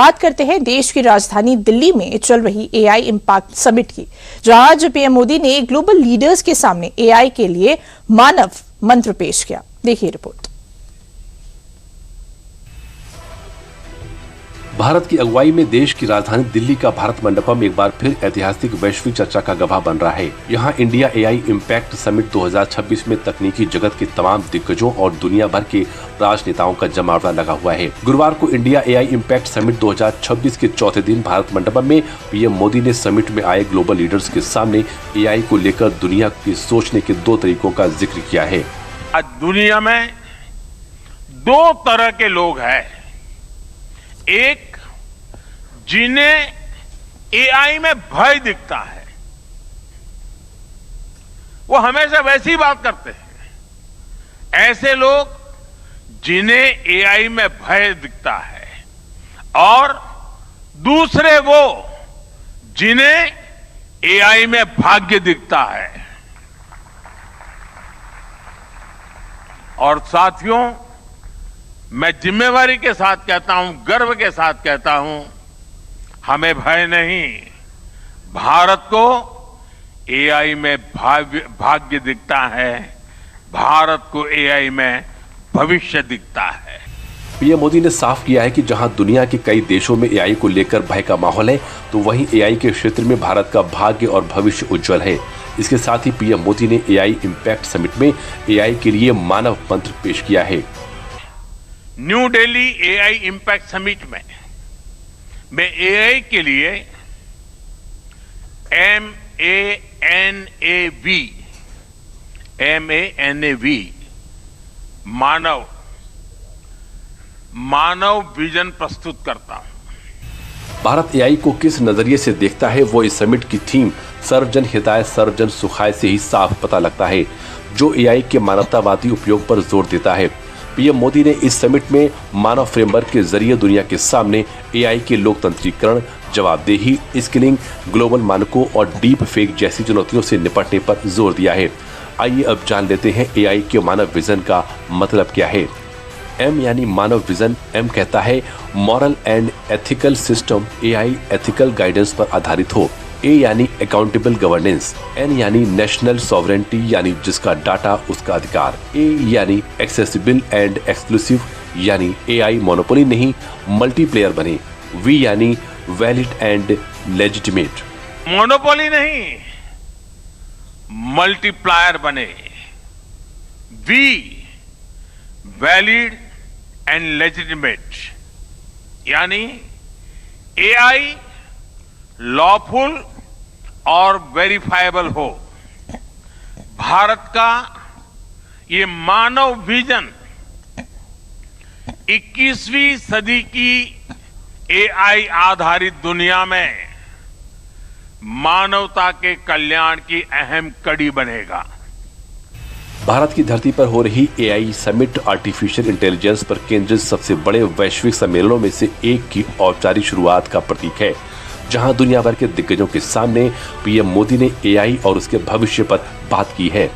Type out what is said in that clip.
बात करते हैं देश की राजधानी दिल्ली में चल रही एआई इम्पैक्ट समिट की, जहां आज पीएम मोदी ने ग्लोबल लीडर्स के सामने एआई के लिए मानव मंत्र पेश किया। देखिए रिपोर्ट। भारत की अगुवाई में देश की राजधानी दिल्ली का भारत मंडपम एक बार फिर ऐतिहासिक वैश्विक चर्चा का गवाह बन रहा है। यहाँ इंडिया एआई इम्पैक्ट समिट 2026 में तकनीकी जगत के तमाम दिग्गजों और दुनिया भर के राजनेताओं का जमावड़ा लगा हुआ है। गुरुवार को इंडिया एआई इम्पैक्ट समिट 2026 के चौथे दिन भारत मंडपम में पीएम मोदी ने समिट में आए ग्लोबल लीडर्स के सामने एआई को लेकर दुनिया के सोचने के दो तरीकों का जिक्र किया है। आज दुनिया में दो तरह के लोग हैं, एक जिन्हें एआई में भय दिखता है, वो हमेशा वैसी बात करते हैं। ऐसे लोग जिन्हें एआई में भय दिखता है, और दूसरे वो जिन्हें एआई में भाग्य दिखता है। और साथियों, मैं जिम्मेवारी के साथ कहता हूं, गर्व के साथ कहता हूं, हमें भय नहीं, भारत को एआई में भाग्य दिखता है, भारत को एआई में भविष्य दिखता है। पीएम मोदी ने साफ किया है कि जहां दुनिया के कई देशों में एआई को लेकर भय का माहौल है, तो वहीं एआई के क्षेत्र में भारत का भाग्य और भविष्य उज्जवल है। इसके साथ ही पीएम मोदी ने एआई इम्पैक्ट समिट में एआई के लिए मानव मंत्र पेश किया है। New Delhi AI impact summit में एआई के लिए MANAV मानव विजन प्रस्तुत करता हूं। भारत एआई को किस नजरिए से देखता है, वो इस समिट की थीम सर्वजन हिताय सर्वजन सुखाय से ही साफ पता लगता है, जो एआई के मानवतावादी उपयोग पर जोर देता है। पीएम मोदी ने इस समिट में मानव फ्रेमवर्क के जरिए दुनिया के सामने एआई के लोकतंत्रीकरण, जवाबदेही, स्किलिंग, ग्लोबल मानकों और डीप फेक जैसी चुनौतियों से निपटने पर जोर दिया है। आइए अब जान लेते हैं एआई के मानव विजन का मतलब क्या है। एम यानी मानव विजन। एम कहता है moral and ethical system AI ethical guidance पर आधारित हो। ए यानी अकाउंटेबल गवर्नेंस। एन यानी नेशनल सॉवरेंटी यानी जिसका डाटा उसका अधिकार। ए यानी एक्सेसिबल एंड एक्सक्लूसिव यानी एआई मोनोपोली नहीं मल्टीप्लेयर बने। वी यानी वैलिड एंड लेजिटिमेट। मोनोपोली नहीं मल्टीप्लायर बने। वी वैलिड एंड लेजिटिमेट यानी एआई लॉफुल और वेरीफाइबल हो। भारत का ये मानव विजन 21वीं सदी की एआई आधारित दुनिया में मानवता के कल्याण की अहम कड़ी बनेगा। भारत की धरती पर हो रही एआई समिट आर्टिफिशियल इंटेलिजेंस पर केंद्रित सबसे बड़े वैश्विक सम्मेलनों में से एक की औपचारिक शुरुआत का प्रतीक है, जहां दुनिया भर के दिग्गजों के सामने पीएम मोदी ने एआई और उसके भविष्य पर बात की है।